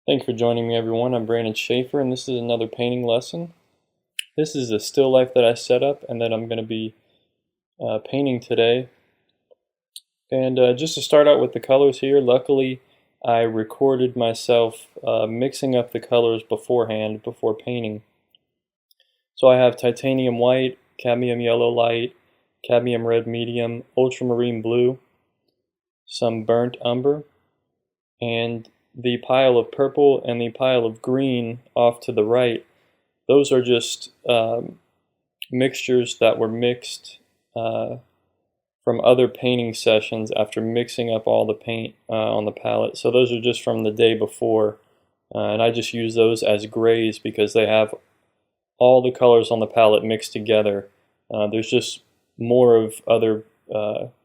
Thank you for joining me, everyone. I'm Brandon Schaefer, and this is another painting lesson. This is a still life that I set up and that I'm going to be painting today. And just to start out with the colors here, luckily I recorded myself mixing up the colors beforehand, before painting. So I have titanium white, cadmium yellow light, cadmium red medium, ultramarine blue, some burnt umber, and the pile of purple and the pile of green off to the right. Those are just mixtures that were mixed from other painting sessions after mixing up all the paint on the palette. So those are just from the day before, and I just use those as grays because they have all the colors on the palette mixed together. There's just more of other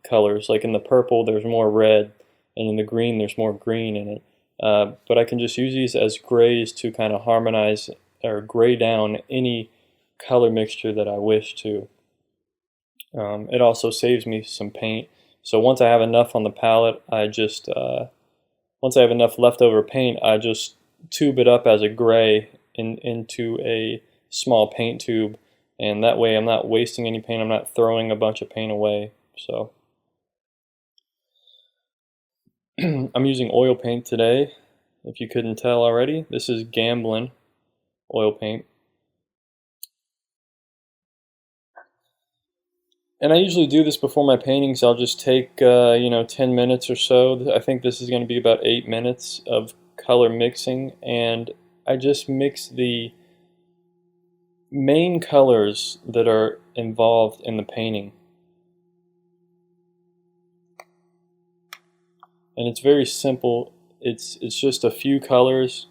colors, like in the purple there's more red, and in the green there's more green in it. But I can just use these as grays to kind of harmonize or gray down any color mixture that I wish to. It also saves me some paint. So once I have enough on the palette, once I have enough leftover paint, I just tube it up as a gray into a small paint tube, and that way I'm not wasting any paint, I'm not throwing a bunch of paint away. So I'm using oil paint today, if you couldn't tell already. This is Gamblin oil paint. And I usually do this before my paintings. I'll just take 10 minutes or so. I think this is going to be about 8 minutes of color mixing, and I just mix the main colors that are involved in the painting. And it's very simple. It's just a few colors,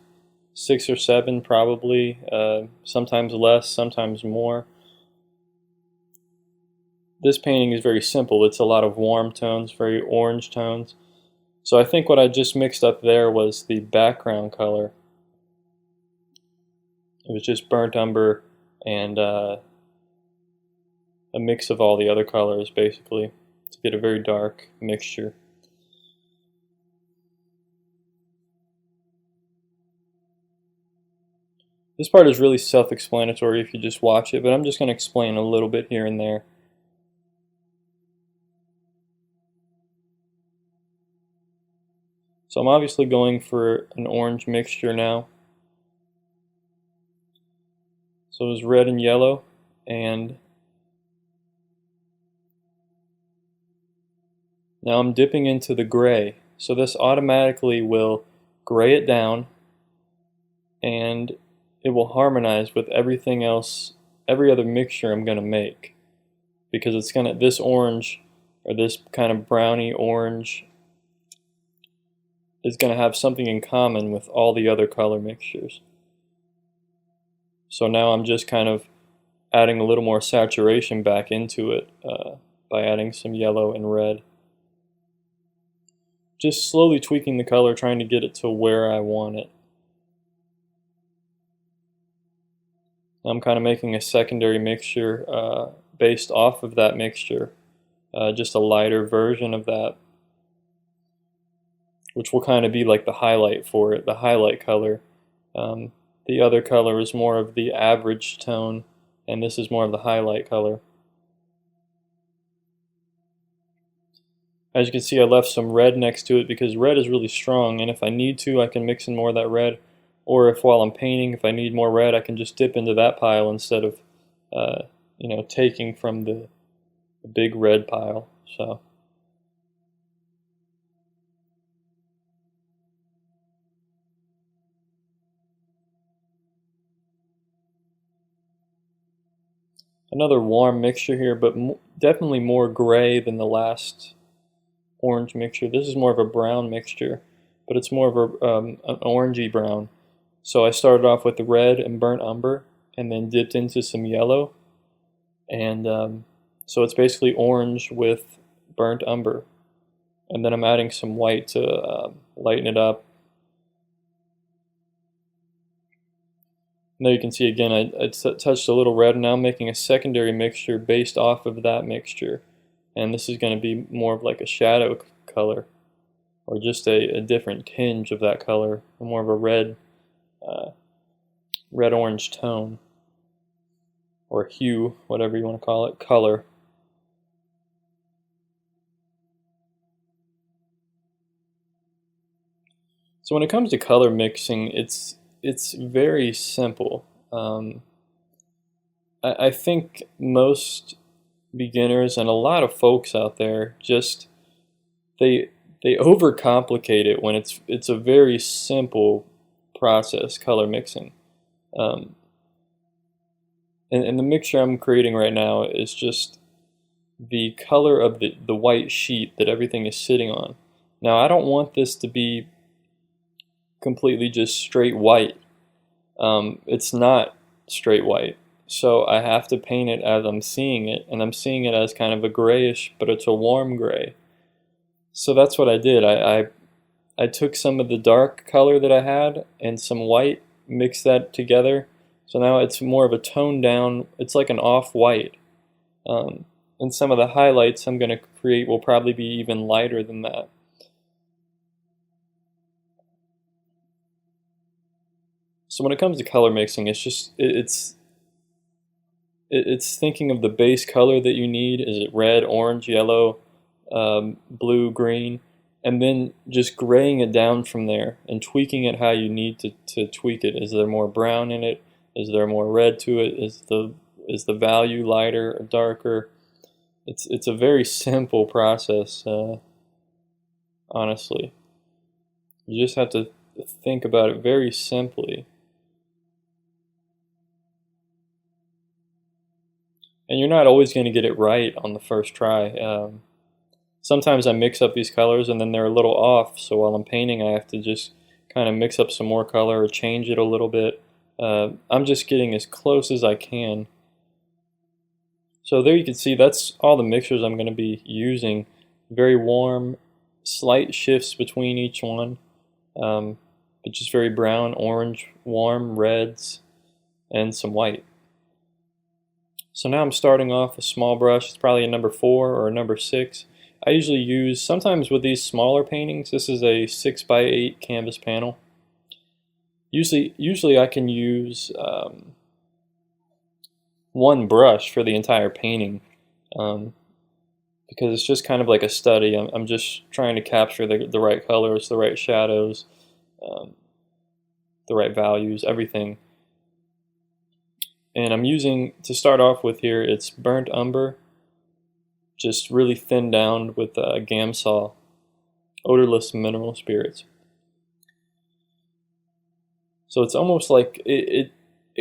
6 or 7 probably, sometimes less, sometimes more. This painting is very simple. It's a lot of warm tones, very orange tones. So I think what I just mixed up there was the background color. It was just burnt umber and a mix of all the other colors, basically, to get a very dark mixture. This part is really self-explanatory if you just watch it, but I'm just going to explain a little bit here and there. So I'm obviously going for an orange mixture now. So it was red and yellow, and now I'm dipping into the gray. So this automatically will gray it down, and it will harmonize with everything else, every other mixture I'm going to make, because it's going to, this orange, or this kind of browny orange, is going to have something in common with all the other color mixtures. So now I'm just kind of adding a little more saturation back into it by adding some yellow and red. Just slowly tweaking the color, trying to get it to where I want it. I'm kind of making a secondary mixture based off of that mixture, just a lighter version of that, which will kind of be like the highlight for it, the highlight color. The other color is more of the average tone, and this is more of the highlight color. As you can see, I left some red next to it because red is really strong, and if I need to, I can mix in more of that red. Or if while I'm painting, if I need more red, I can just dip into that pile instead of taking from the big red pile. So another warm mixture here, but definitely more gray than the last orange mixture. This is more of a brown mixture, but it's more of an orangey brown. So I started off with the red and burnt umber, and then dipped into some yellow, and so it's basically orange with burnt umber. And then I'm adding some white to lighten it up. And there you can see again, I touched a little red, and now I'm making a secondary mixture based off of that mixture. And this is going to be more of like a shadow color. or just a different tinge of that color, more of a red-orange tone, or hue, whatever you want to call it, color. So when it comes to color mixing, it's very simple. I think most beginners and a lot of folks out there just they overcomplicate it when it's a very simple process, color mixing. And the mixture I'm creating right now is just the color of the white sheet that everything is sitting on. Now I don't want this to be completely just straight white. It's not straight white, so I have to paint it as I'm seeing it, and I'm seeing it as kind of a grayish, but it's a warm gray. So that's what I did. I took some of the dark color that I had and some white, mixed that together, so now it's more of a toned down, it's like an off-white. And some of the highlights I'm going to create will probably be even lighter than that. So when it comes to color mixing, it's just it's thinking of the base color that you need. Is it red, orange, yellow, blue, green, and then just graying it down from there and tweaking it how you need to tweak it. Is there more brown in it? Is there more red to it? Is the value lighter or darker? It's a very simple process, honestly. You just have to think about it very simply. And you're not always going to get it right on the first try. Sometimes I mix up these colors and then they're a little off, so while I'm painting I have to just kind of mix up some more color or change it a little bit. I'm just getting as close as I can. So there you can see that's all the mixtures I'm going to be using. Very warm, slight shifts between each one, but just very brown, orange, warm, reds, and some white. So now I'm starting off a small brush. It's probably a number 4 or a number 6. I usually use, sometimes with these smaller paintings, this is a 6x8 canvas panel. Usually I can use one brush for the entire painting, because it's just kind of like a study. I'm just trying to capture the right colors, the right shadows, the right values, everything. And I'm using, to start off with here, it's burnt umber, just really thinned down with Gamsol, odorless mineral spirits. So it's almost like it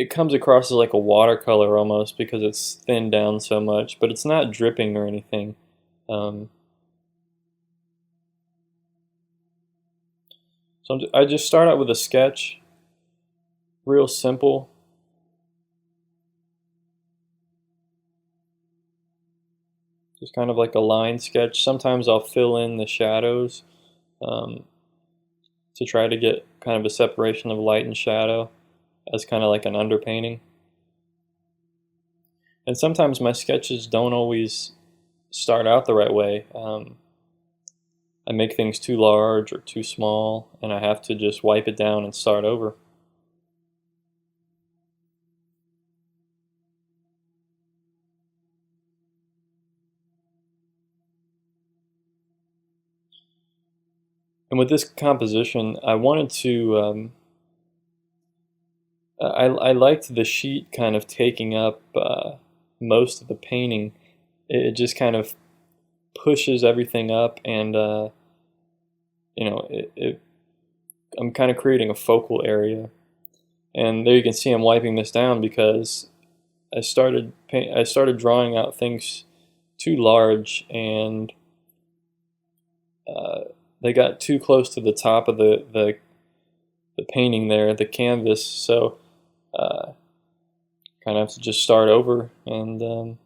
comes across as like a watercolor almost, because it's thinned down so much, but it's not dripping or anything. So I just start out with a sketch, real simple. Just kind of like a line sketch. Sometimes I'll fill in the shadows to try to get kind of a separation of light and shadow as kind of like an underpainting. And sometimes my sketches don't always start out the right way. I make things too large or too small, and I have to just wipe it down and start over. And with this composition, I wanted to, I liked the sheet kind of taking up most of the painting. It just kind of pushes everything up, and you know, I'm kind of creating a focal area. And there you can see I'm wiping this down because I started drawing out things too large, and they got too close to the top of the painting there, the canvas. So kind of have to just start over and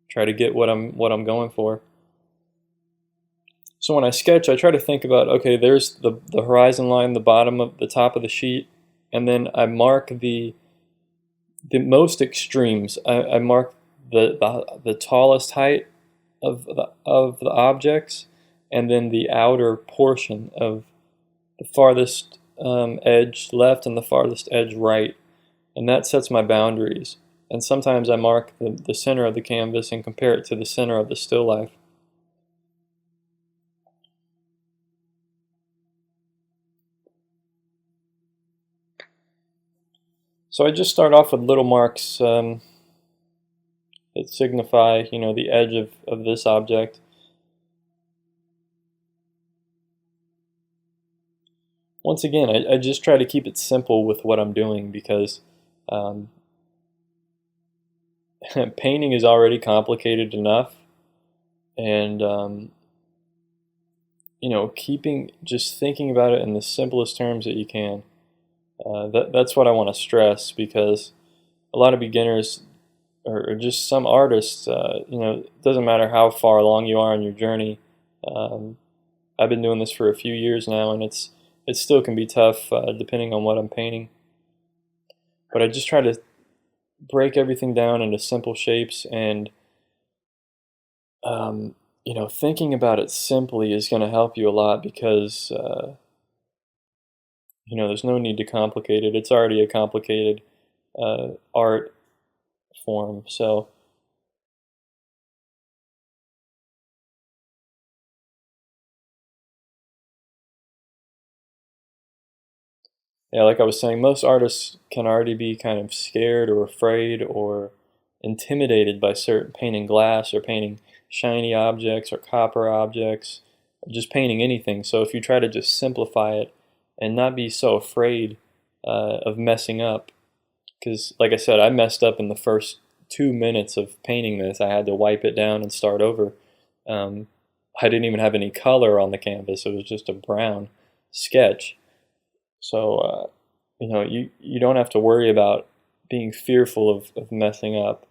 try to get what I'm going for. So when I sketch, I try to think about, okay, there's the horizon line, the top of the sheet, and then I mark the most extremes. I mark the tallest height of the objects, and then the outer portion of the farthest edge left and the farthest edge right, and that sets my boundaries. And sometimes I mark the center of the canvas and compare it to the center of the still life. So I just start off with little marks that signify, the edge of this object. Once again, I just try to keep it simple with what I'm doing because painting is already complicated enough, and just thinking about it in the simplest terms that you can. That's what I want to stress, because a lot of beginners or just some artists, it doesn't matter how far along you are in your journey. I've been doing this for a few years now, and it still can be tough depending on what I'm painting. But I just try to break everything down into simple shapes, and thinking about it simply is going to help you a lot, because there's no need to complicate it. It's already a complicated art form. So yeah, like I was saying, most artists can already be kind of scared or afraid or intimidated by certain painting glass or painting shiny objects or copper objects, or just painting anything. So if you try to just simplify it and not be so afraid of messing up, because like I said, I messed up in the first 2 minutes of painting this. I had to wipe it down and start over. I didn't even have any color on the canvas. It was just a brown sketch. So, you don't have to worry about being fearful of messing up.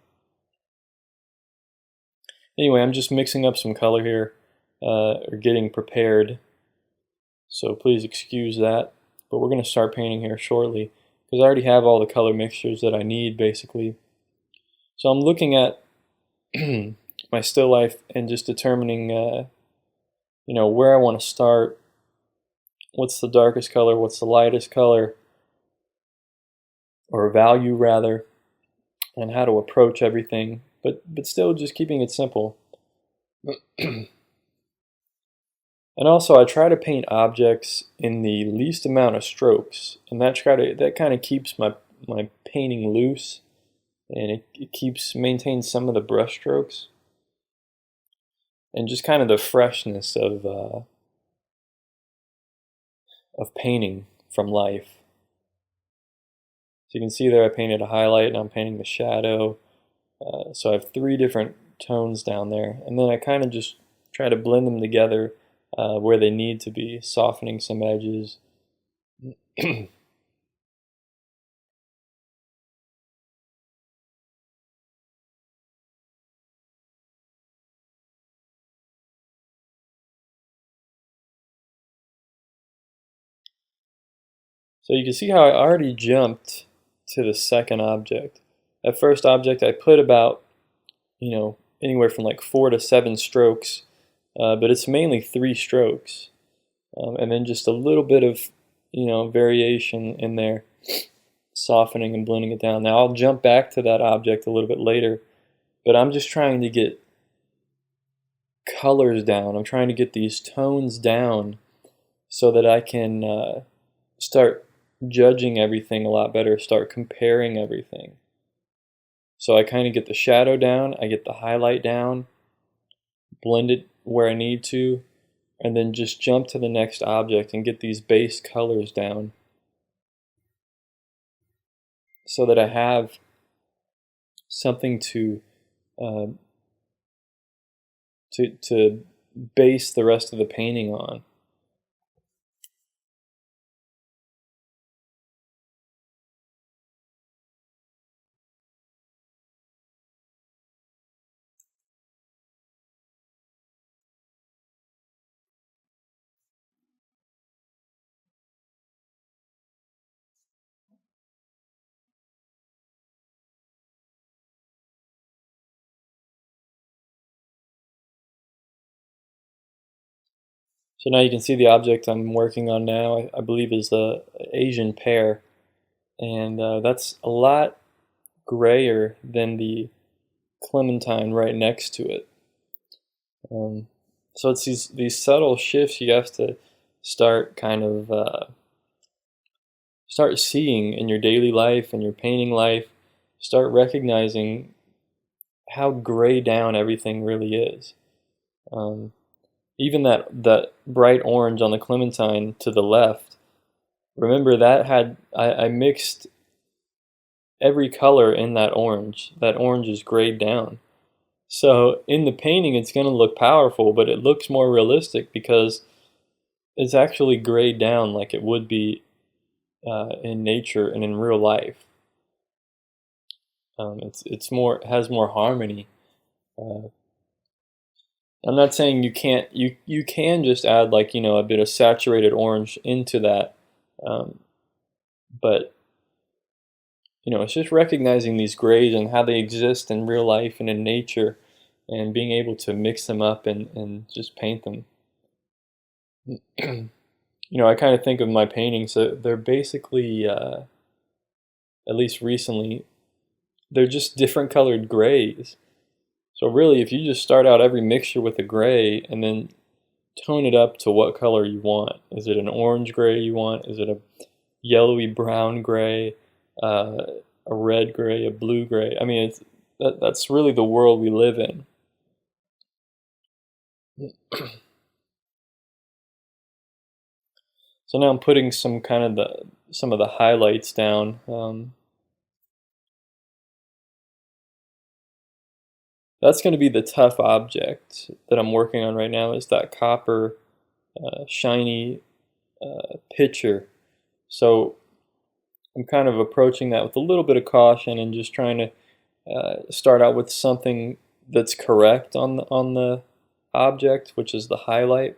Anyway, I'm just mixing up some color here, or getting prepared. So please excuse that. But we're going to start painting here shortly, because I already have all the color mixtures that I need, basically. So I'm looking at my still life and just determining, where I want to start. What's the darkest color? What's the lightest color? Or value, rather, and how to approach everything, but still just keeping it simple. And also, I try to paint objects in the least amount of strokes, and that kind of keeps my painting loose, and it maintains some of the brush strokes and just kind of the freshness of painting from life. So you can see there I painted a highlight, and I'm painting the shadow. So I have 3 different tones down there, and then I kind of just try to blend them together where they need to be, softening some edges. So you can see how I already jumped to the second object. That first object I put about, anywhere from like 4 to 7 strokes, but it's mainly 3 strokes. And then just a little bit of, variation in there, softening and blending it down. Now I'll jump back to that object a little bit later, but I'm just trying to get colors down. I'm trying to get these tones down so that I can start judging everything a lot better, start comparing everything. So I kind of get the shadow down, I get the highlight down, blend it where I need to, and then just jump to the next object and get these base colors down so that I have something to base the rest of the painting on. So now you can see the object I'm working on now, I believe is the Asian pear. And that's a lot grayer than the clementine right next to it. So it's these subtle shifts you have to start kind of start seeing in your daily life and your painting life. Start recognizing how gray down everything really is. Even that bright orange on the clementine to the left, remember that I mixed every color in that orange. That orange is grayed down. So in the painting it's going to look powerful, but it looks more realistic because it's actually grayed down like it would be in nature and in real life. It has more harmony. I'm not saying you can just add, like, a bit of saturated orange into that, but it's just recognizing these grays and how they exist in real life and in nature, and being able to mix them up and just paint them. I kind of think of my paintings, they're basically, at least recently, they're just different colored grays. So really, if you just start out every mixture with a gray and then tone it up to what color you want. Is it an orange gray you want? Is it a yellowy brown gray, a red gray, a blue gray? I mean, that's really the world we live in. So now I'm putting some of the highlights down. That's going to be the tough object that I'm working on right now, is that copper shiny picture. So I'm kind of approaching that with a little bit of caution and just trying to start out with something that's correct on the object, which is the highlight.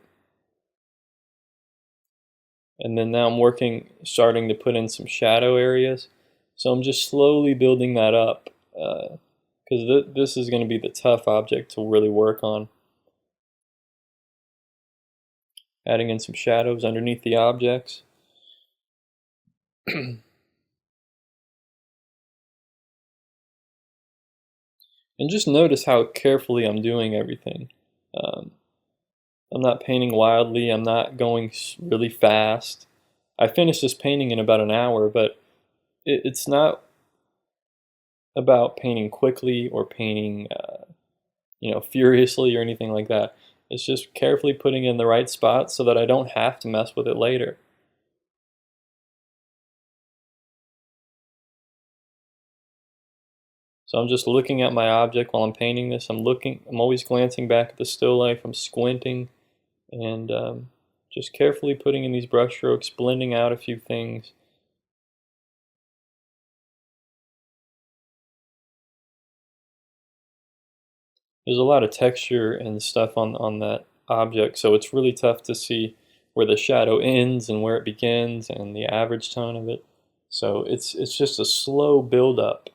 And then now I'm starting to put in some shadow areas. So I'm just slowly building that up, because this is going to be the tough object to really work on. Adding in some shadows underneath the objects. And just notice how carefully I'm doing everything. I'm not painting wildly, I'm not going really fast. I finished this painting in about an hour, but it's not about painting quickly or painting furiously or anything like that. It's just carefully putting in the right spots so that I don't have to mess with it later. So I'm just looking at my object while I'm painting this. I'm always glancing back at the still life. I'm squinting and just carefully putting in these brush strokes, blending out a few things. There's a lot of texture and stuff on that object, so it's really tough to see where the shadow ends and where it begins and the average tone of it. So it's just a slow build up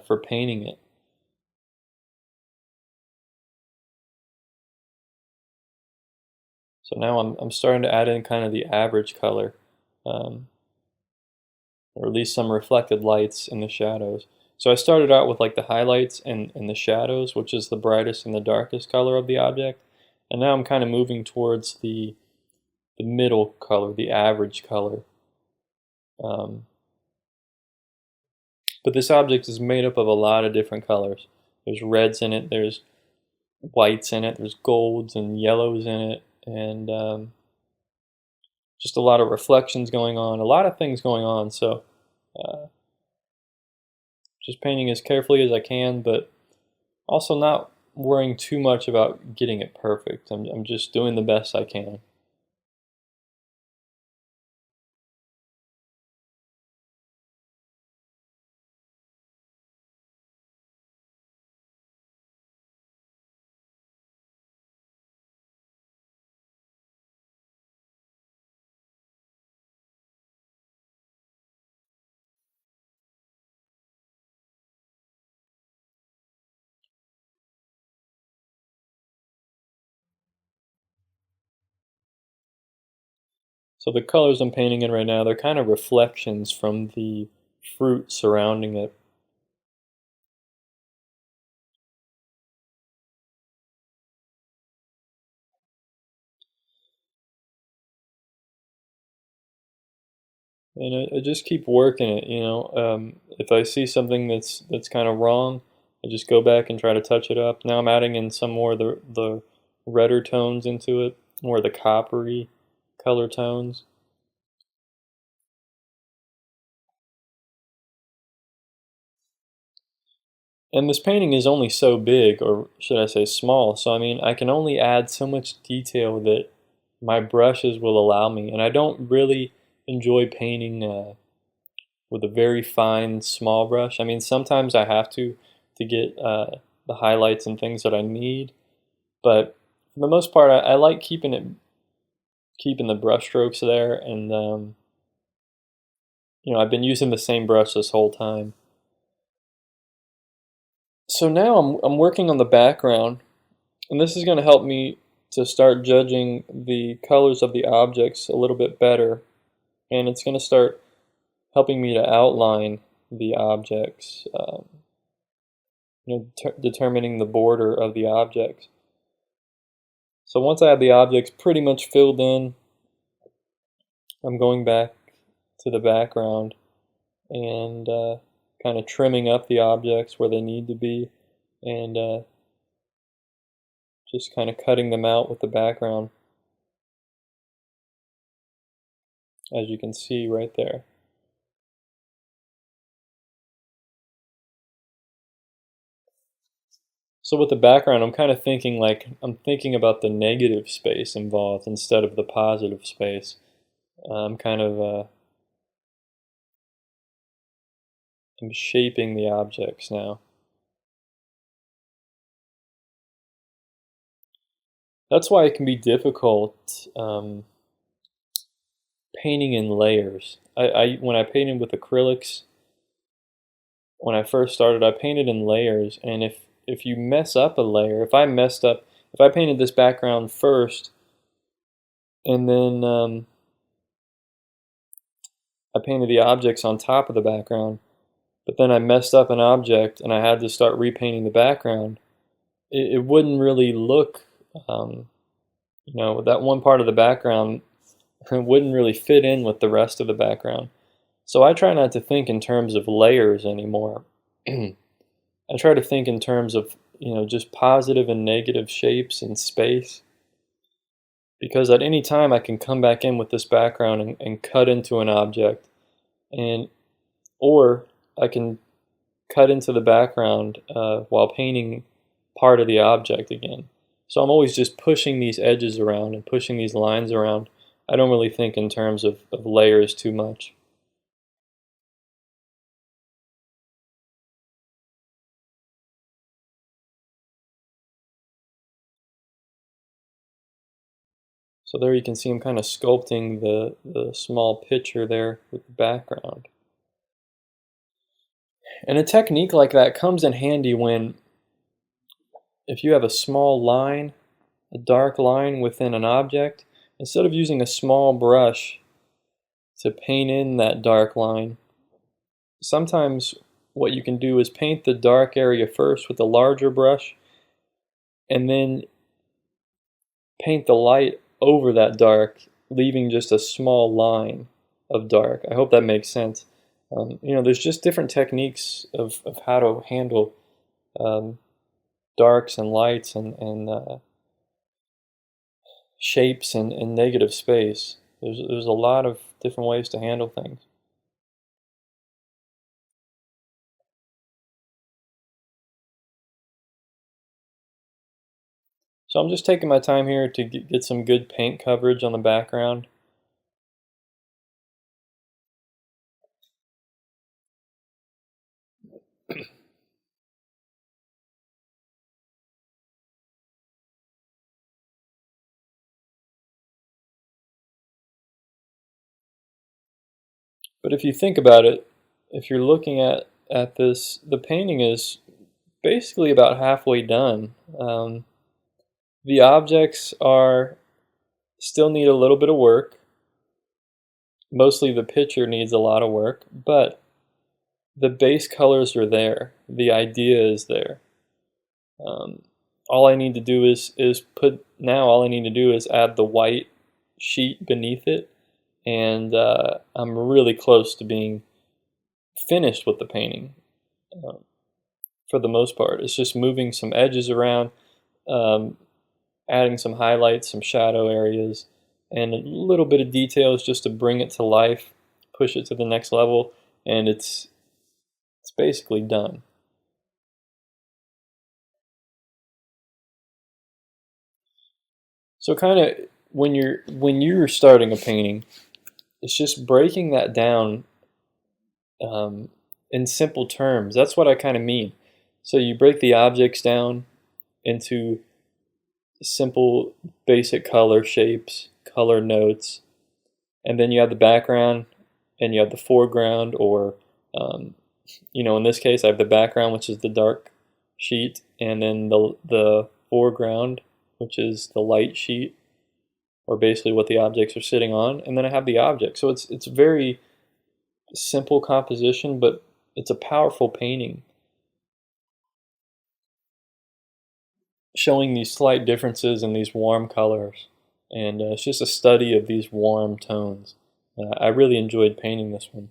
for painting it. So now I'm starting to add in kind of the average color, or at least some reflected lights in the shadows. So I started out with like the highlights and the shadows, which is the brightest and the darkest color of the object. And now I'm kind of moving towards the middle color, the average color. But this object is made up of a lot of different colors. There's reds in it, there's whites in it, there's golds and yellows in it, and just a lot of reflections going on, a lot of things going on. So just painting as carefully as I can, but also not worrying too much about getting it perfect. I'm just doing the best I can. So the colors I'm painting in right now, they're kind of reflections from the fruit surrounding it. And I just keep working it, you know. If I see something that's kind of wrong, I just go back and try to touch it up. Now I'm adding in some more of the redder tones into it, more of the coppery color tones. And this painting is only so big, or should I say small, so I mean I can only add so much detail that my brushes will allow me, and I don't really enjoy painting with a very fine small brush. I mean sometimes I have to get the highlights and things that I need, but for the most part I like keeping the brush strokes there, and you know, I've been using the same brush this whole time. So now I'm working on the background, and this is going to help me to start judging the colors of the objects a little bit better, and it's going to start helping me to outline the objects, you know, determining the border of the objects. So once I have the objects pretty much filled in, I'm going back to the background and kind of trimming up the objects where they need to be, and just kind of cutting them out with the background, as you can see right there. So with the background, I'm kind of thinking like, I'm thinking about the negative space involved instead of the positive space. I'm kind of I'm shaping the objects now. That's why it can be difficult painting in layers. When I painted with acrylics, when I first started, I painted in layers, and if you mess up a layer, if I painted this background first, and then I painted the objects on top of the background, but then I messed up an object and I had to start repainting the background, it wouldn't really look, you know, that one part of the background wouldn't really fit in with the rest of the background. So I try not to think in terms of layers anymore. I try to think in terms of, you know, just positive and negative shapes and space, because at any time I can come back in with this background and cut into an object, and or I can cut into the background while painting part of the object again. So I'm always just pushing these edges around and pushing these lines around. I don't really think in terms of layers too much. So there you can see I'm kind of sculpting the small picture there with the background. And a technique like that comes in handy when, if you have a small line, a dark line within an object, instead of using a small brush to paint in that dark line, sometimes what you can do is paint the dark area first with a larger brush, and then paint the light over that dark, leaving just a small line of dark. I hope that makes sense. You know, there's just different techniques of how to handle darks and lights and shapes and negative space. There's a lot of different ways to handle things. So I'm just taking my time here to get some good paint coverage on the background. But if you think about it, if you're looking at this, the painting is basically about halfway done. The objects are still need a little bit of work. Mostly the picture needs a lot of work, but the base colors are there. The idea is there. Um, all I need to do all I need to do is add the white sheet beneath it, and I'm really close to being finished with the painting. Um, for the most part, it's just moving some edges around, um, adding some highlights, some shadow areas, and a little bit of details just to bring it to life, push it to the next level, and it's basically done. So kind of when you're starting a painting, it's just breaking that down um, in simple terms. That's what I kind of mean. So you break the objects down into simple, basic color shapes, color notes, and then you have the background and you have the foreground, or um, in this case, I have the background, which is the dark sheet, and then the foreground, which is the light sheet, or basically what the objects are sitting on, and then I have the object. So it's very simple composition, but it's a powerful painting, showing these slight differences in these warm colors, and it's just a study of these warm tones. I really enjoyed painting this one.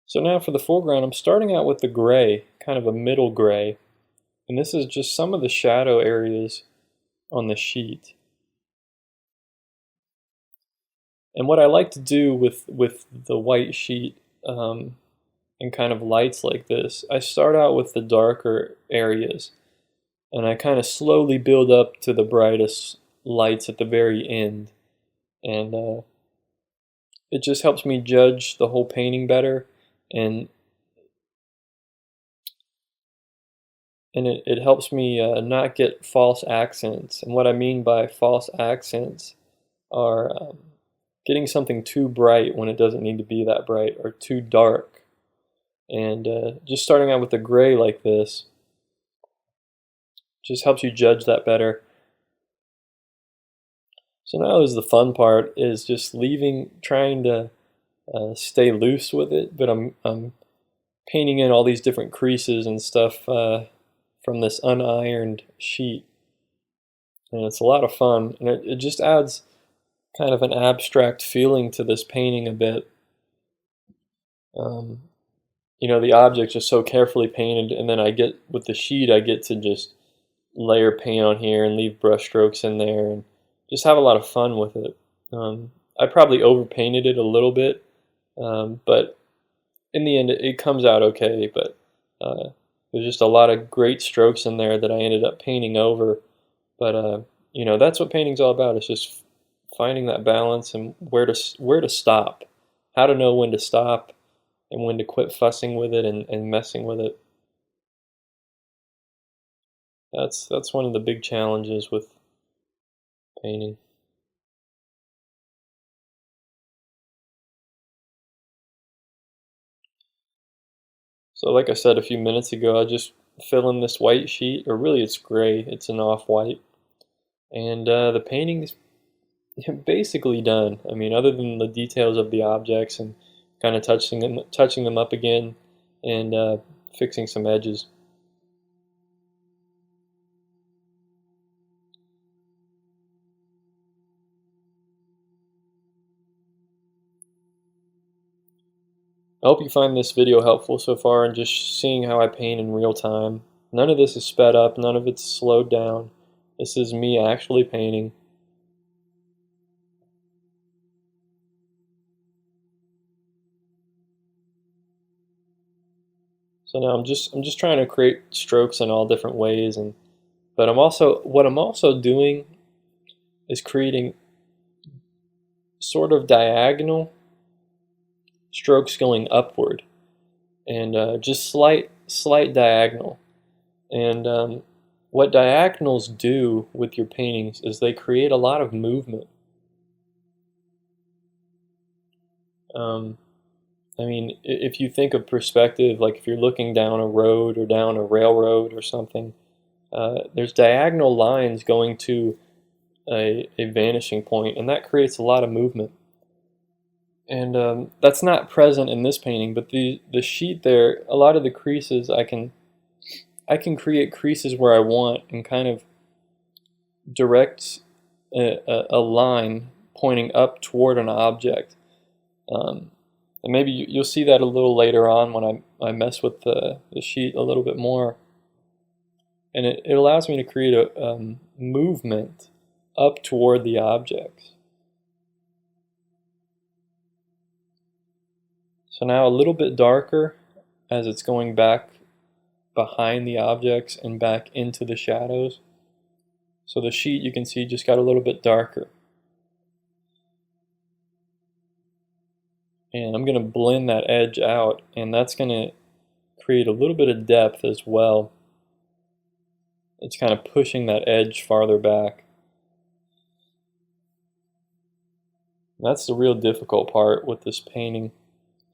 So now for the foreground, I'm starting out with the gray, kind of a middle gray, and this is just some of the shadow areas on the sheet. And what I like to do with the white sheet and kind of lights like this, I start out with the darker areas, and I kind of slowly build up to the brightest lights at the very end. And it just helps me judge the whole painting better, and it helps me not get false accents. And what I mean by false accents are getting something too bright when it doesn't need to be that bright, or too dark. And just starting out with the gray like this just helps you judge that better. So now is the fun part, is just trying to stay loose with it, but I'm painting in all these different creases and stuff from this unironed sheet. And it's a lot of fun, and it just adds kind of an abstract feeling to this painting a bit. Um, the objects are so carefully painted, and then with the sheet, I get to just layer paint on here and leave brush strokes in there and just have a lot of fun with it. I probably overpainted it a little bit, but in the end it comes out okay. But there's just a lot of great strokes in there that I ended up painting over. But that's what painting's all about. It's just finding that balance and where to stop, how to know when to stop and when to quit fussing with it and messing with it. That's one of the big challenges with painting. So like I said a few minutes ago, I just fill in this white sheet, or really it's gray, it's an off-white, and the painting's basically done. I mean, other than the details of the objects and kind of touching them up again, and fixing some edges. I hope you find this video helpful so far, and just seeing how I paint in real time. None of this is sped up, none of it's slowed down. This is me actually painting. So now I'm just trying to create strokes in all different ways, but what I'm also doing is creating sort of diagonal strokes going upward, and just slight diagonal. And what diagonals do with your paintings is they create a lot of movement. I mean, if you think of perspective, like if you're looking down a road or down a railroad or something, there's diagonal lines going to a vanishing point, and that creates a lot of movement. And that's not present in this painting, but the sheet there, a lot of the creases, I can create creases where I want and kind of direct a line pointing up toward an object. And maybe you'll see that a little later on when I mess with the sheet a little bit more. And it allows me to create a movement up toward the objects. So now a little bit darker as it's going back behind the objects and back into the shadows. So the sheet, you can see, just got a little bit darker. And I'm going to blend that edge out, and that's going to create a little bit of depth as well. It's kind of pushing that edge farther back. And that's the real difficult part with this painting,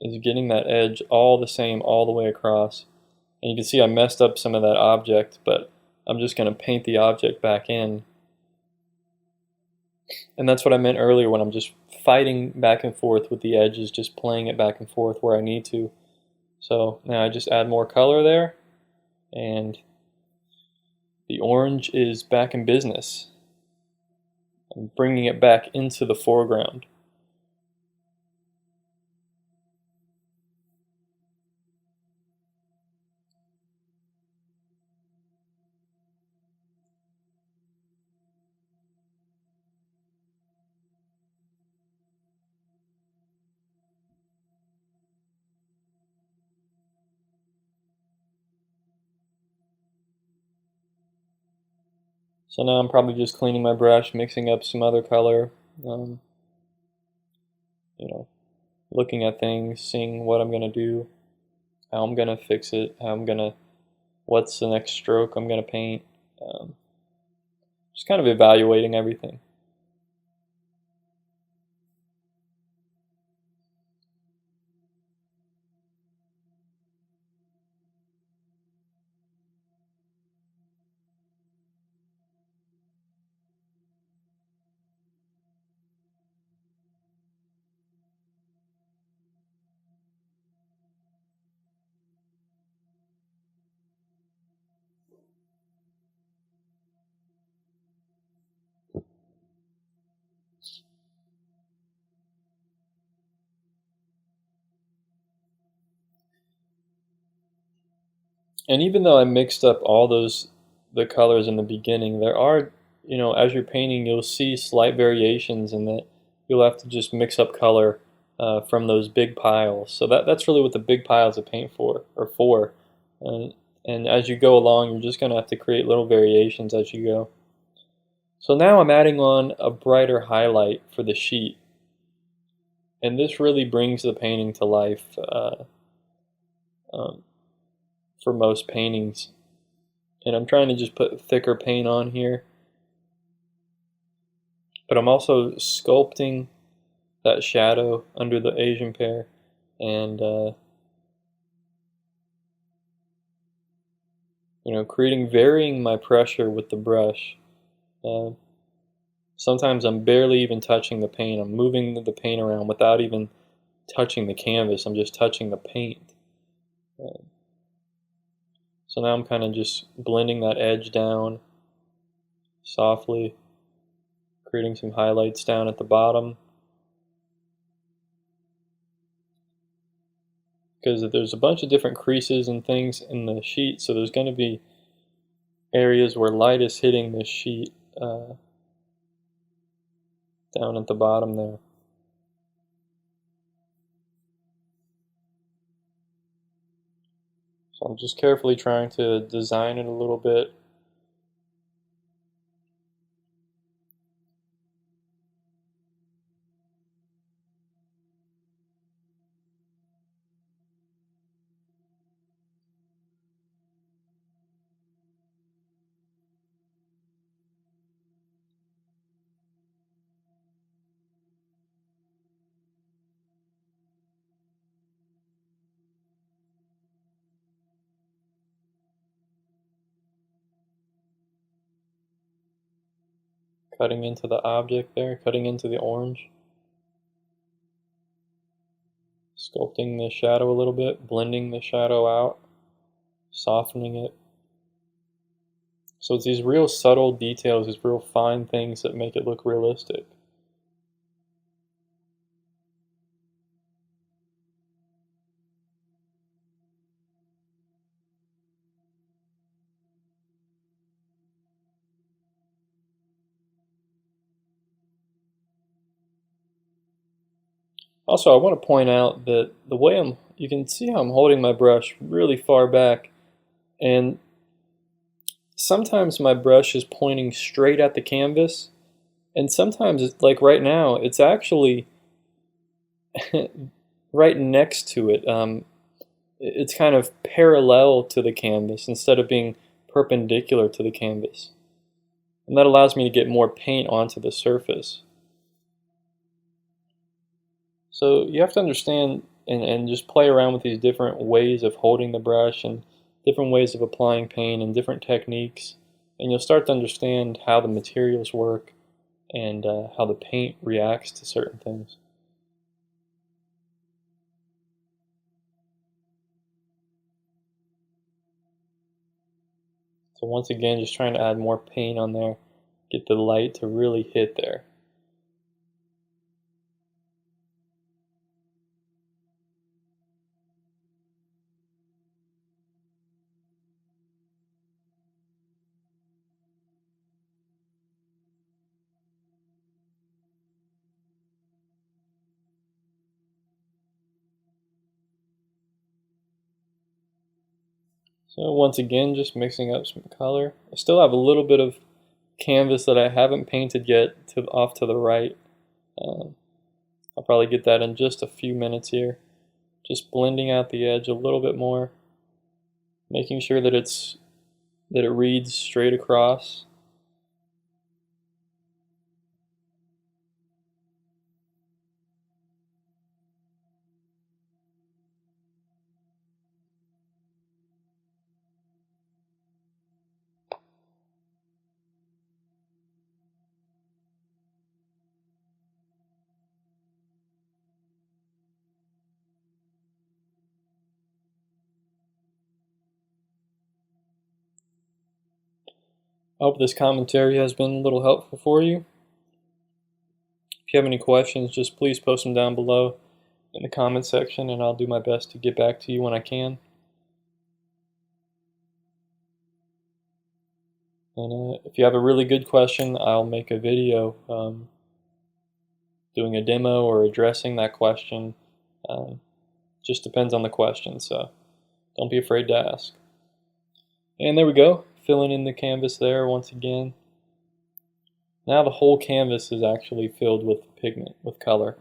is getting that edge all the same all the way across. And you can see I messed up some of that object, but I'm just going to paint the object back in. And that's what I meant earlier when I'm just fighting back and forth with the edges, just playing it back and forth where I need to. So now I just add more color there, and the orange is back in business. I'm bringing it back into the foreground. So now I'm probably just cleaning my brush, mixing up some other color, you know, looking at things, seeing what I'm going to do, how I'm going to fix it, what's the next stroke I'm going to paint. Just kind of evaluating everything. And even though I mixed up all the colors in the beginning, there are, as you're painting, you'll see slight variations in that you'll have to just mix up color from those big piles. So that's really what the big piles of paint are for. And as you go along, you're just going to have to create little variations as you go. So now I'm adding on a brighter highlight for the sheet. And this really brings the painting to life for most paintings. And I'm trying to just put thicker paint on here. But I'm also sculpting that shadow under the Asian pear, and varying my pressure with the brush. Sometimes I'm barely even touching the paint. I'm moving the paint around without even touching the canvas. I'm just touching the paint. So now I'm kind of just blending that edge down softly, creating some highlights down at the bottom. Because there's a bunch of different creases and things in the sheet, so there's going to be areas where light is hitting this sheet down at the bottom there. So I'm just carefully trying to design it a little bit. Cutting into the object there, cutting into the orange. Sculpting the shadow a little bit, blending the shadow out, softening it. So it's these real subtle details, these real fine things that make it look realistic. Also, I want to point out that the way you can see how I'm holding my brush really far back, and sometimes my brush is pointing straight at the canvas, and sometimes, like right now, it's actually right next to it. It's kind of parallel to the canvas instead of being perpendicular to the canvas. And that allows me to get more paint onto the surface. So you have to understand and just play around with these different ways of holding the brush and different ways of applying paint and different techniques, and you'll start to understand how the materials work and how the paint reacts to certain things. So once again, just trying to add more paint on there, get the light to really hit there. So once again, just mixing up some color. I still have a little bit of canvas that I haven't painted yet off to the right. I'll probably get that in just a few minutes here. Just blending out the edge a little bit more, making sure that it reads straight across. I hope this commentary has been a little helpful for you. If you have any questions, just please post them down below in the comment section, and I'll do my best to get back to you when I can. And if you have a really good question, I'll make a video doing a demo or addressing that question. Just depends on the question, so don't be afraid to ask. And there we go, filling in the canvas there once again. Now the whole canvas is actually filled with pigment, with color.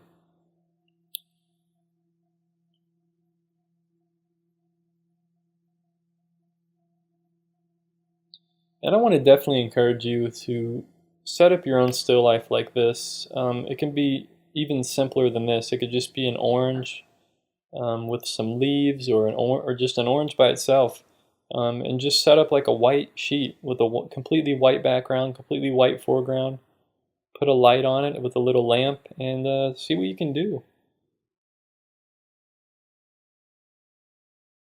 And I want to definitely encourage you to set up your own still life like this. It can be even simpler than this. It could just be an orange with some leaves, or just an orange by itself, and just set up like a white sheet with a completely white background, completely white foreground. Put a light on it with a little lamp and see what you can do.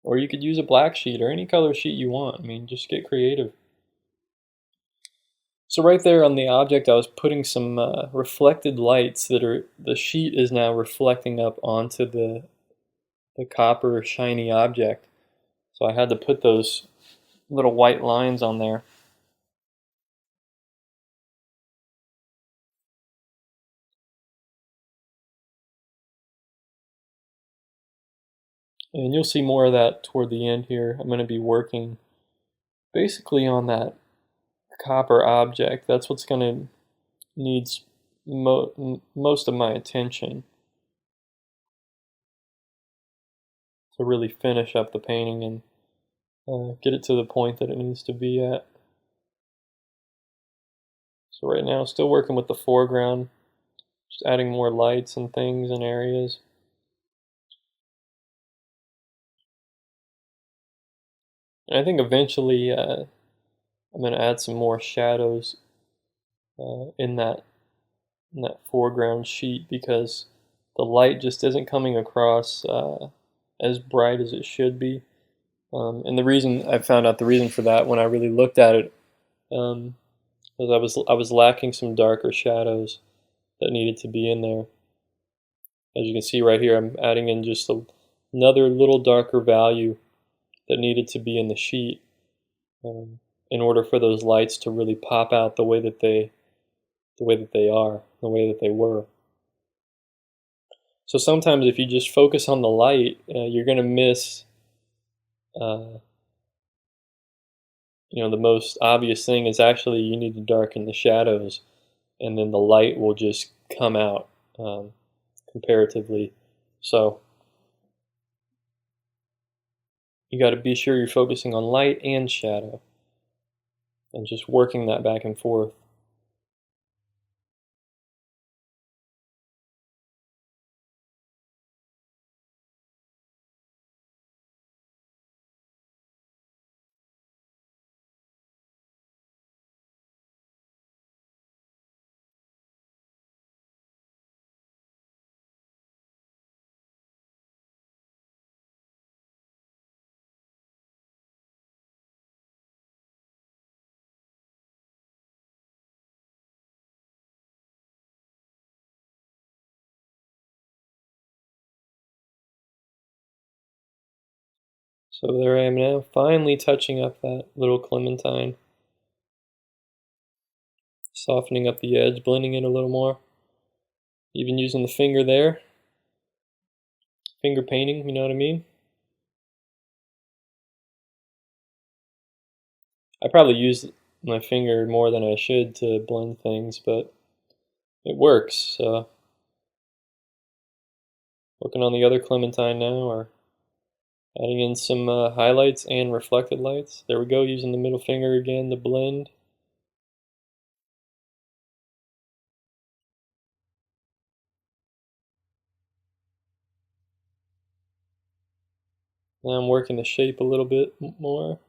Or you could use a black sheet or any color sheet you want. I mean, just get creative. So right there on the object, I was putting some reflected lights the sheet is now reflecting up onto the copper shiny object. So I had to put those little white lines on there. And you'll see more of that toward the end here. I'm going to be working basically on that copper object. That's what's going to need most of my attention to really finish up the painting and get it to the point that it needs to be at. So right now, still working with the foreground, just adding more lights and things and areas. And I think eventually I'm going to add some more shadows in that foreground sheet, because the light just isn't coming across as bright as it should be. And I found out the reason for that when I really looked at it, was I was lacking some darker shadows that needed to be in there. As you can see right here, I'm adding in just another little darker value that needed to be in the sheet in order for those lights to really pop out the way that they are, the way that they were. So sometimes if you just focus on the light, you're going to miss the most obvious thing is actually you need to darken the shadows, and then the light will just come out comparatively. So you got to be sure you're focusing on light and shadow and just working that back and forth. So there I am now, finally touching up that little clementine, softening up the edge, blending it a little more, even using the finger there, finger painting, you know what I mean? I probably use my finger more than I should to blend things, but it works. So working on the other clementine now, or adding in some highlights and reflected lights. There we go, using the middle finger again to blend. Now I'm working the shape a little bit more.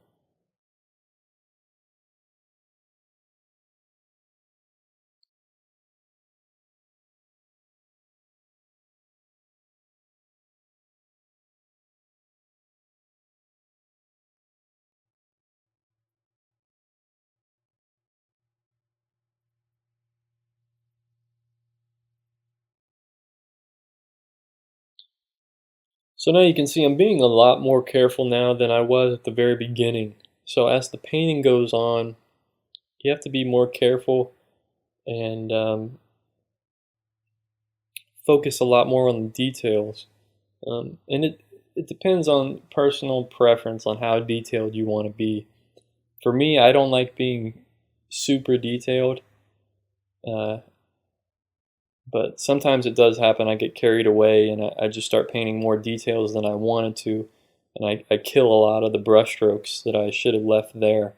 So now you can see I'm being a lot more careful now than I was at the very beginning. So as the painting goes on, you have to be more careful and focus a lot more on the details. And it depends on personal preference on how detailed you want to be. For me, I don't like being super detailed, uh, but sometimes it does happen. I get carried away and I just start painting more details than I wanted to, and I kill a lot of the brush strokes that I should have left there.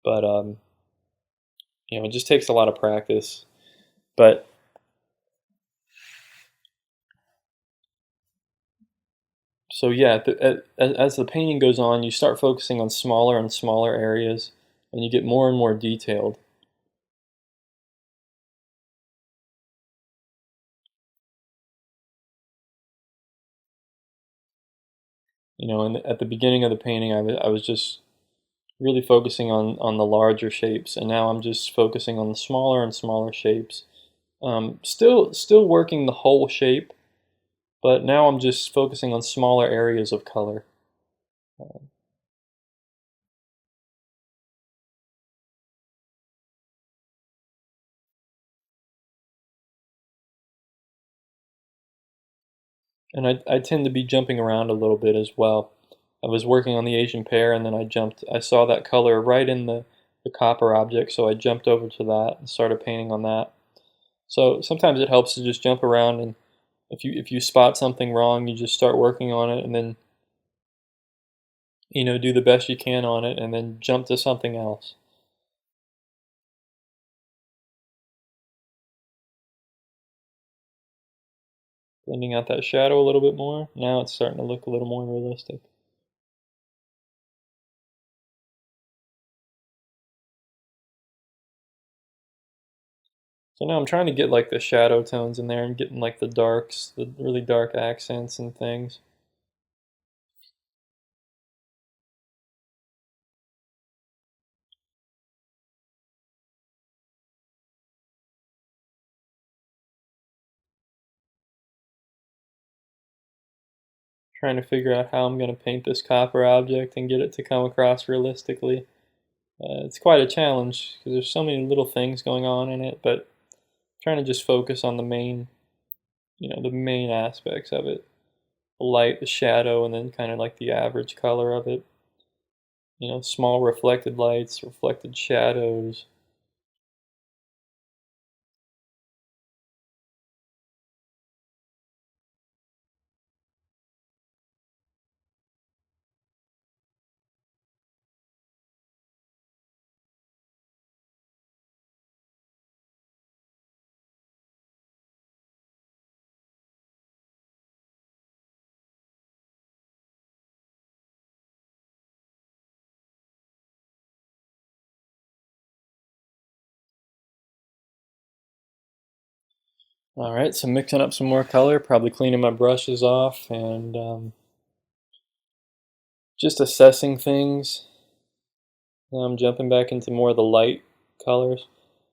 But it just takes a lot of practice. But so yeah, as the painting goes on, you start focusing on smaller and smaller areas, and you get more and more detailed. And at the beginning of the painting, I was just really focusing on the larger shapes, and now I'm just focusing on the smaller and smaller shapes. Still working the whole shape, but now I'm just focusing on smaller areas of color. And I tend to be jumping around a little bit as well. I was working on the Asian pear, and then I saw that color right in the copper object, so I jumped over to that and started painting on that. So sometimes it helps to just jump around, and if you spot something wrong, you just start working on it, and then do the best you can on it, and then jump to something else. Blending out that shadow a little bit more. Now it's starting to look a little more realistic. So now I'm trying to get like the shadow tones in there and getting like the darks, the really dark accents and things. Trying to figure out how I'm going to paint this copper object and get it to come across realistically. It's quite a challenge because there's so many little things going on in it, but trying to just focus on the main, the main aspects of it. The light, the shadow, and then kind of like the average color of it. Small reflected lights, reflected shadows. Alright, so mixing up some more color, probably cleaning my brushes off, and just assessing things. Now I'm jumping back into more of the light colors.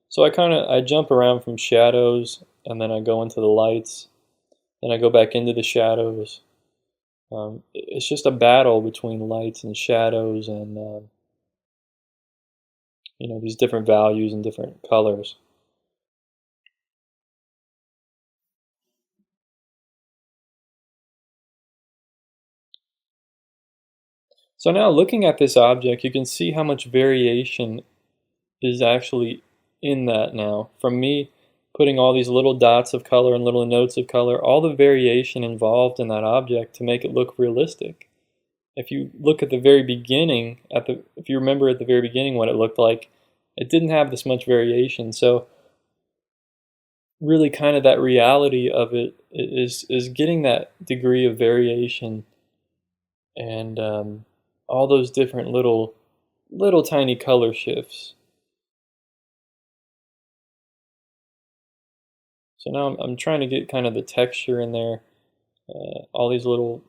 So I jump around from shadows, and then I go into the lights, then I go back into the shadows. It's just a battle between lights and shadows, and these different values and different colors. So now looking at this object, you can see how much variation is actually in that now. From me putting all these little dots of color and little notes of color, all the variation involved in that object to make it look realistic. If you look at the very beginning, if you remember at the very beginning what it looked like, it didn't have this much variation. So really kind of that reality of it is getting that degree of variation, and all those different little tiny color shifts. So now I'm trying to get kind of the texture in there, all these little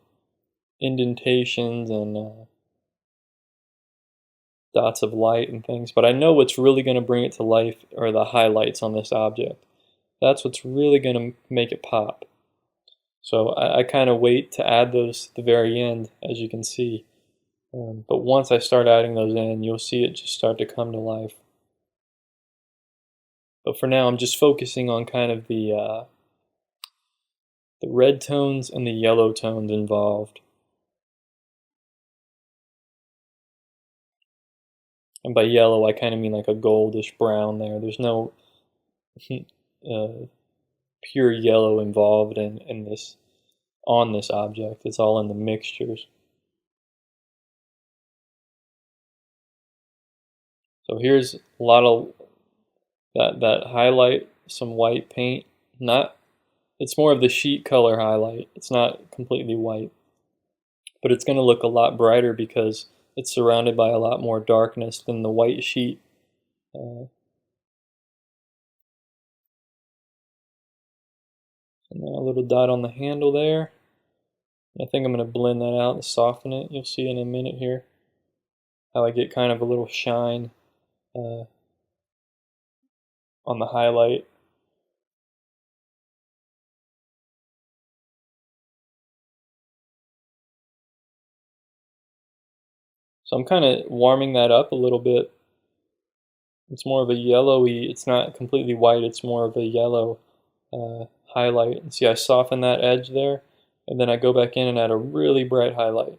indentations and dots of light and things. But I know what's really going to bring it to life are the highlights on this object. That's what's really going to make it pop. So I kind of wait to add those at the very end, as you can see. But once I start adding those in, you'll see it just start to come to life. But for now, I'm just focusing on kind of the red tones and the yellow tones involved. And by yellow, I kind of mean like a goldish brown there. There's no pure yellow involved in this on this object. It's all in the mixtures. So here's a lot of that highlight, some white paint. It's more of the sheet color highlight. It's not completely white, but it's going to look a lot brighter because it's surrounded by a lot more darkness than the white sheet. And now a little dot on the handle there. I think I'm going to blend that out and soften it. You'll see in a minute here how I get kind of a little shine on the highlight. So I'm kind of warming that up a little bit. It's more of a yellowy, it's not completely white, it's more of a yellow highlight. And see, I soften that edge there, and then I go back in and add a really bright highlight.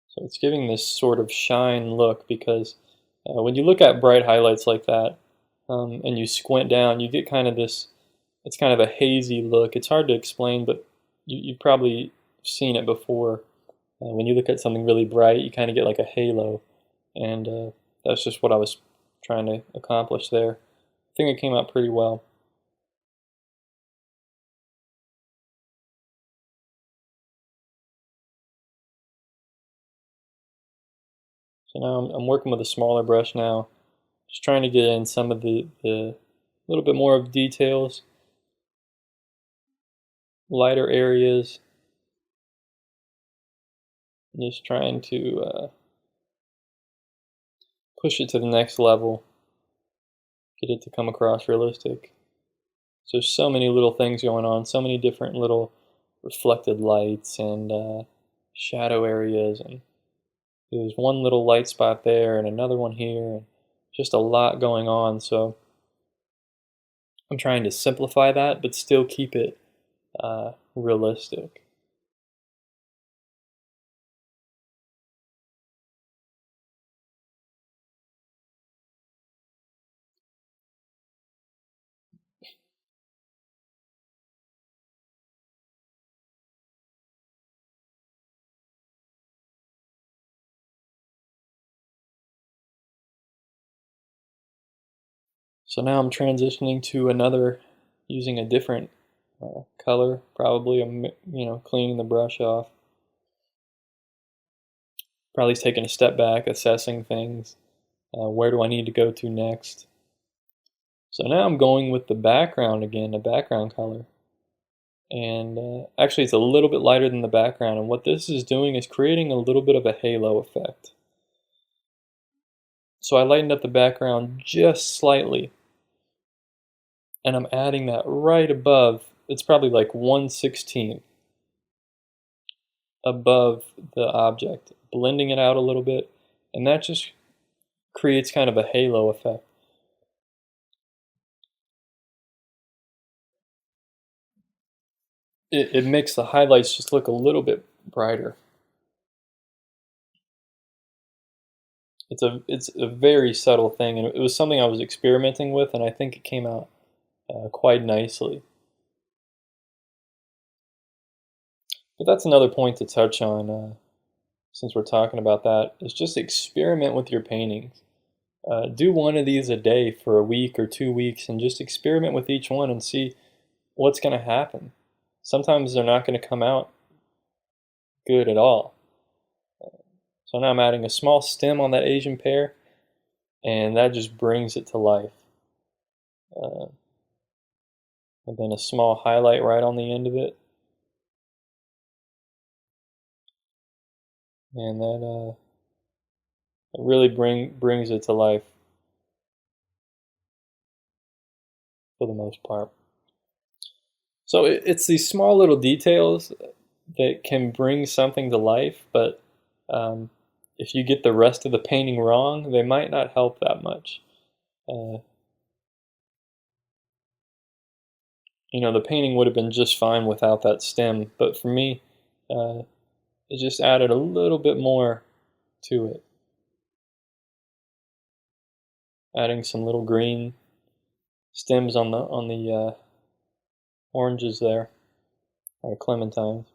So it's giving this sort of shine look because when you look at bright highlights like that and you squint down, you get kind of this, it's kind of a hazy look. It's hard to explain, but you've probably seen it before. When you look at something really bright, you kind of get like a halo, and that's just what I was trying to accomplish there. I think it came out pretty well. So now I'm working with a smaller brush now, just trying to get in some of the little bit more of details, lighter areas, just trying to push it to the next level, get it to come across realistic. So there's so many little things going on, so many different little reflected lights and shadow areas, and there's one little light spot there and another one here, and just a lot going on. So I'm trying to simplify that but still keep it realistic. So now I'm transitioning to another, using a different color, probably. I'm cleaning the brush off, probably taking a step back, assessing things. Where do I need to go to next? So now I'm going with the background again, a background color. And actually it's a little bit lighter than the background, and what this is doing is creating a little bit of a halo effect. So I lightened up the background just slightly, and I'm adding that right above, it's probably like 1/16 above the object, blending it out a little bit, and that just creates kind of a halo effect. It makes the highlights just look a little bit brighter. It's a very subtle thing, and it was something I was experimenting with, and I think it came out quite nicely. But that's another point to touch on, since we're talking about that, is just experiment with your paintings. Do one of these a day for a week or 2 weeks, and just experiment with each one and see what's going to happen. Sometimes they're not going to come out good at all. So now I'm adding a small stem on that Asian pear, and that just brings it to life. And then a small highlight right on the end of it. And that really brings it to life for the most part. So it's these small little details that can bring something to life, but if you get the rest of the painting wrong, they might not help that much. The painting would have been just fine without that stem, but for me, it just added a little bit more to it. Adding some little green stems on the oranges there, or clementines.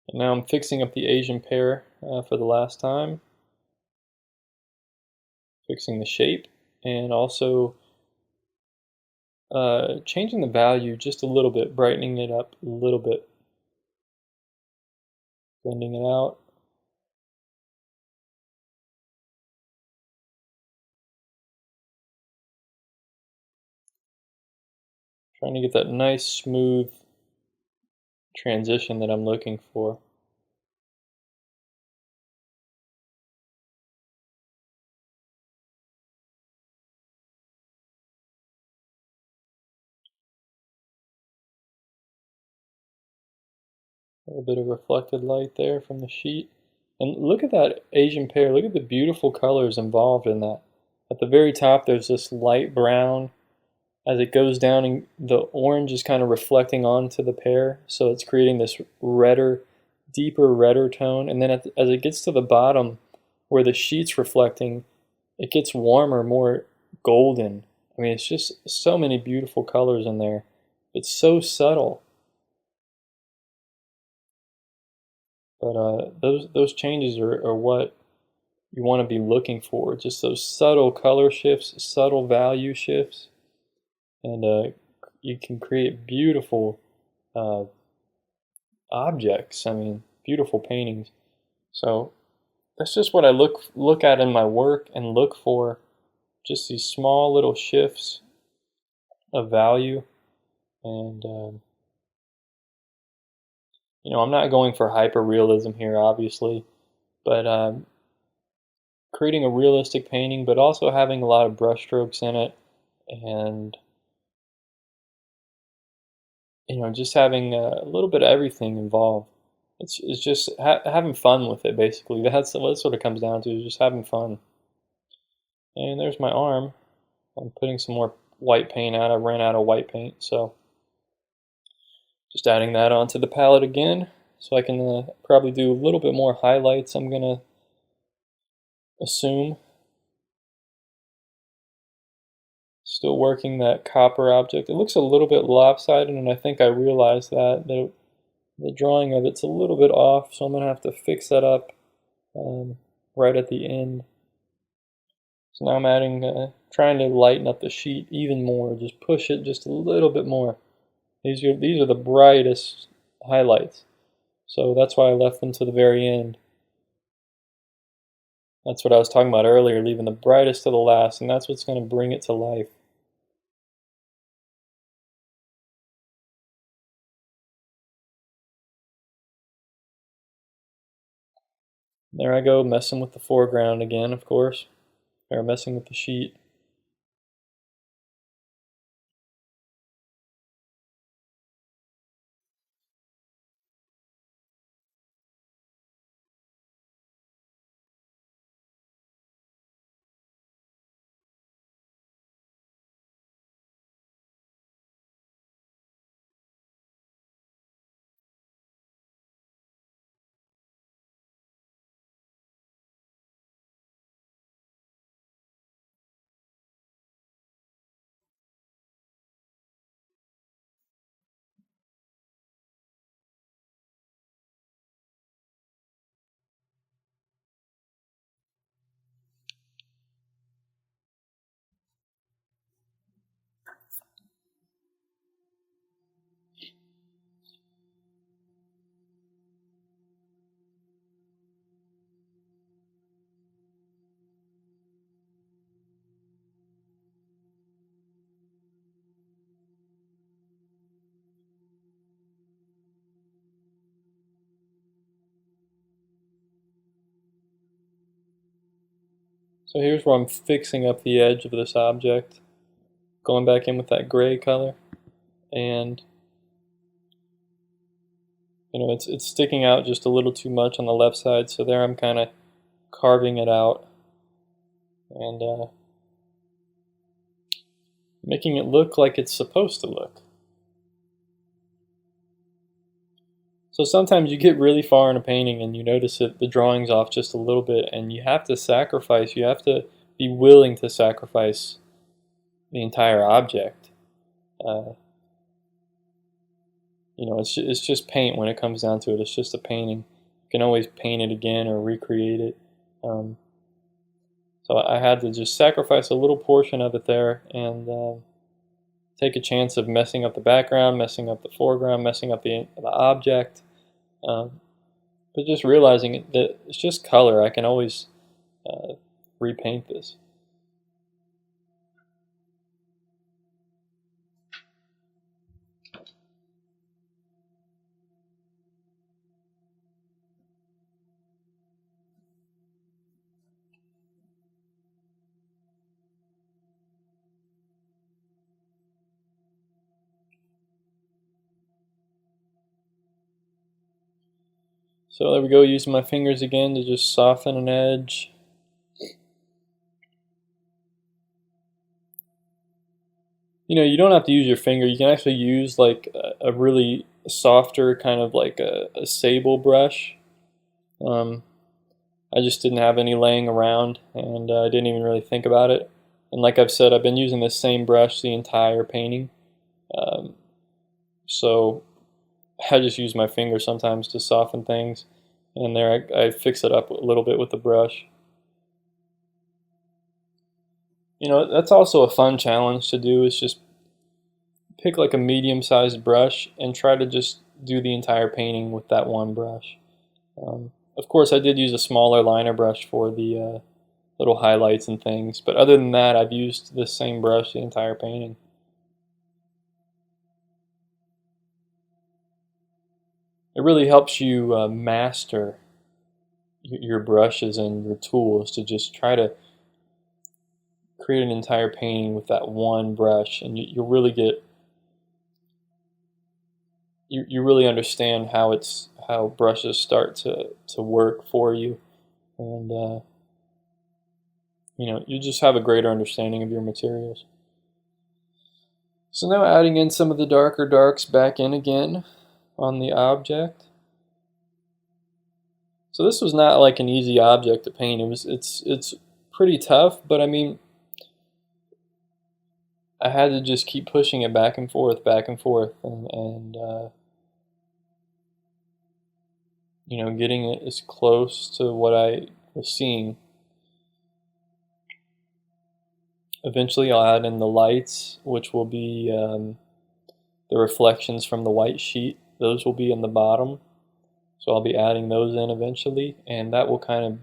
And now I'm fixing up the Asian pear for the last time. Fixing the shape, and also changing the value just a little bit, brightening it up a little bit. Blending it out. Trying to get that nice smooth transition that I'm looking for. A little bit of reflected light there from the sheet. And look at that Asian pear. Look at the beautiful colors involved in that. At the very top there's this light brown. As it goes down, and the orange is kind of reflecting onto the pear, so it's creating this redder, deeper redder tone. And then as it gets to the bottom, where the sheet's reflecting, it gets warmer, more golden. I mean, it's just so many beautiful colors in there. It's so subtle. But those changes are what you want to be looking for, just those subtle color shifts, subtle value shifts, and you can create beautiful objects. I mean, beautiful paintings. So that's just what I look at in my work, and look for just these small little shifts of value. And I'm not going for hyper realism here, obviously, but creating a realistic painting, but also having a lot of brush strokes in it, and just having a little bit of everything involved. It's just having fun with it, basically. That's what it sort of comes down to, is just having fun. And there's my arm. I'm putting some more white paint out. I ran out of white paint, so just adding that onto the palette again, so I can probably do a little bit more highlights, I'm going to assume. Still working that copper object. It looks a little bit lopsided, and I think I realized that the drawing of it's a little bit off, so I'm going to have to fix that up right at the end. So now I'm adding, trying to lighten up the sheet even more, just push it just a little bit more. These are the brightest highlights, so that's why I left them to the very end. That's what I was talking about earlier, leaving the brightest to the last, and that's what's going to bring it to life. There I go, messing with the foreground again, of course, or messing with the sheet. So here's where I'm fixing up the edge of this object, going back in with that gray color, and it's sticking out just a little too much on the left side, so there I'm kind of carving it out and making it look like it's supposed to look. So sometimes you get really far in a painting and you notice that the drawing's off just a little bit, and you have to sacrifice, you have to be willing to sacrifice the entire object. It's just paint when it comes down to it. It's just a painting. You can always paint it again or recreate it. So I had to just sacrifice a little portion of it there, and take a chance of messing up the background, messing up the foreground, messing up the object. But just realizing that it's just color. I can always repaint this. So there we go, using my fingers again to just soften an edge. You don't have to use your finger. You can actually use like a really softer kind of like a sable brush. I just didn't have any laying around, and I didn't even really think about it. And like I've said, I've been using this same brush the entire painting. So I just use my finger sometimes to soften things, and there I fix it up a little bit with the brush. That's also a fun challenge to do, is just pick like a medium-sized brush and try to just do the entire painting with that one brush. Of course, I did use a smaller liner brush for the little highlights and things, but other than that, I've used this same brush the entire painting. It really helps you master your brushes and your tools to just try to create an entire painting with that one brush, and you'll really get you really understand how brushes start to work for you, and you just have a greater understanding of your materials. So now adding in some of the darker darks back in again on the object. So this was not like an easy object to paint. It's pretty tough, but I mean, I had to just keep pushing it back and forth, and getting it as close to what I was seeing. Eventually I'll add in the lights, which will be the reflections from the white sheet. Those will be in the bottom. So I'll be adding those in eventually, and that will kind of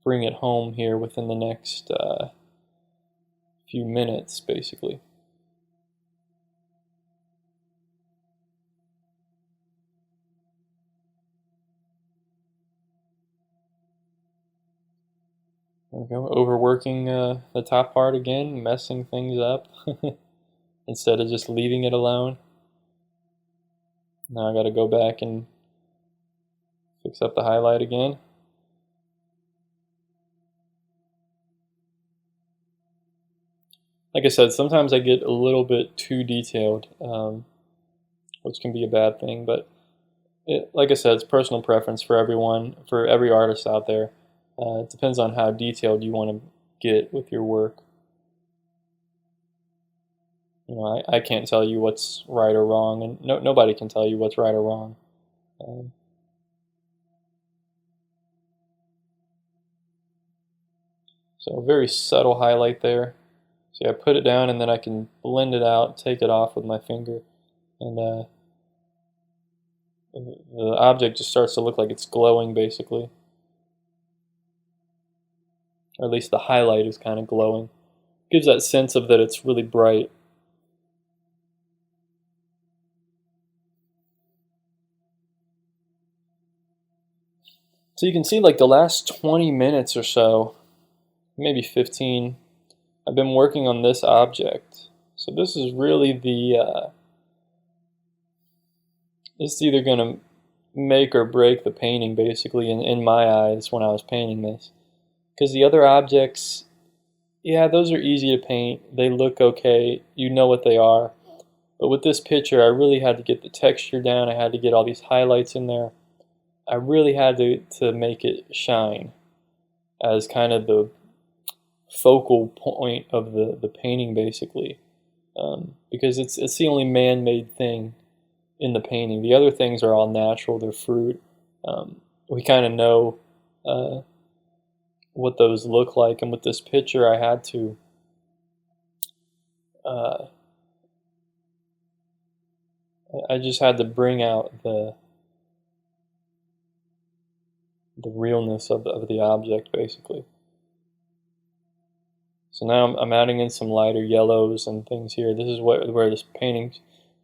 bring it home here within the next few minutes, basically. There we go, overworking the top part again, messing things up instead of just leaving it alone. Now I got to go back and fix up the highlight again. Like I said, sometimes I get a little bit too detailed, which can be a bad thing, but like I said, it's personal preference for everyone, for every artist out there. It depends on how detailed you want to get with your work. I can't tell you what's right or wrong, and nobody can tell you what's right or wrong. So a very subtle highlight there. See, I put it down and then I can blend it out, take it off with my finger, and the object just starts to look like it's glowing, basically. Or at least the highlight is kind of glowing. It gives that sense of that it's really bright. So you can see like the last 20 minutes or so, maybe 15, I've been working on this object. So this is really this is either going to make or break the painting, basically, in my eyes when I was painting this. Because the other objects, yeah, those are easy to paint. They look okay. You know what they are. But with this picture, I really had to get the texture down. I had to get all these highlights in there. I really had to make it shine as kind of the focal point of the painting, basically. Because it's the only man-made thing in the painting. The other things are all natural. They're fruit. We kind of know what those look like, and with this picture I had to I just had to bring out the realness of the object, basically. So now I'm adding in some lighter yellows and things here. This is where this painting,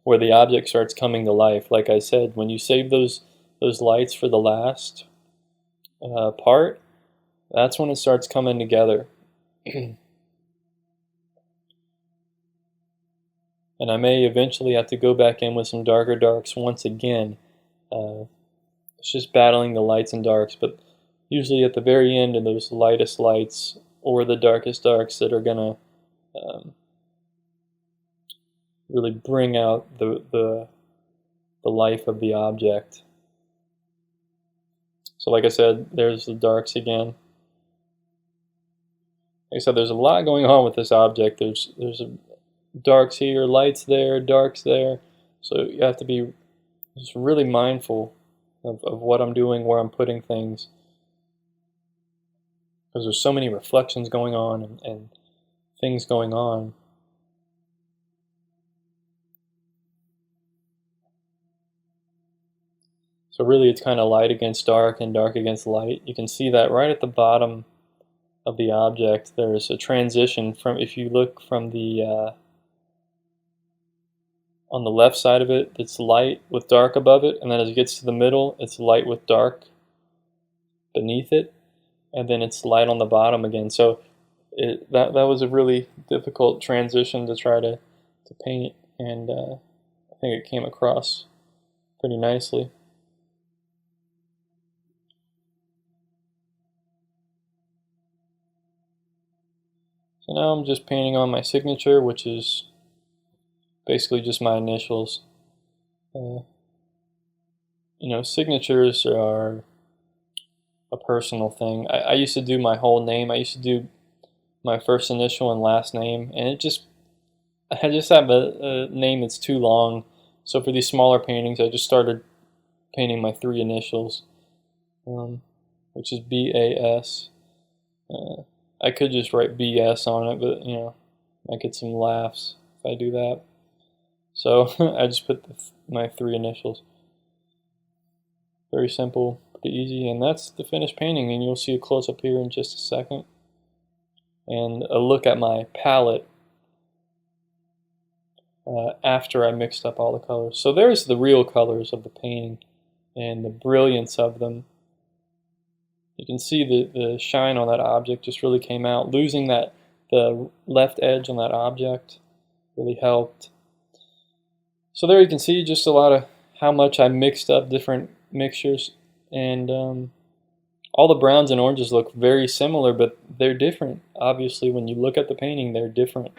where the object starts coming to life. Like I said, when you save those lights for the last part, that's when it starts coming together. And I may eventually have to go back in with some darker darks once again. It's just battling the lights and darks, but usually at the very end of those lightest lights or the darkest darks that are going to really bring out the life of the object. So like I said, there's the darks again. Like I said, there's a lot going on with this object. There's darks here, lights there, darks there. So you have to be just really mindful of what I'm doing, where I'm putting things. Because there's so many reflections going on and things going on. So really it's kind of light against dark and dark against light. You can see that right at the bottom of the object there's a transition from, if you look from the on the left side of it, it's light with dark above it, and then as it gets to the middle it's light with dark beneath it, and then it's light on the bottom again. So that was a really difficult transition to try to paint, and I think it came across pretty nicely. So now I'm just painting on my signature, which is basically just my initials. You know, signatures are a personal thing. I used to do my whole name. I used to do my first initial and last name, and I just have a name that's too long. So for these smaller paintings, I just started painting my 3 initials, which is B-A-S. I could just write BS on it, but you know, I get some laughs if I do that. So I just put my 3 initials. Very simple, pretty easy, and that's the finished painting, and you'll see a close-up here in just a second. And a look at my palette after I mixed up all the colors. So there's the real colors of the painting and the brilliance of them. You can see the shine on that object just really came out. Losing the left edge on that object really helped. So there you can see just a lot of how much I mixed up different mixtures, and all the browns and oranges look very similar, but they're different. Obviously, when you look at the painting, they're different.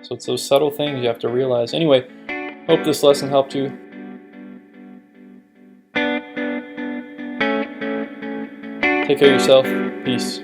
So it's those subtle things you have to realize. Anyway, hope this lesson helped you. Take care of yourself. Peace.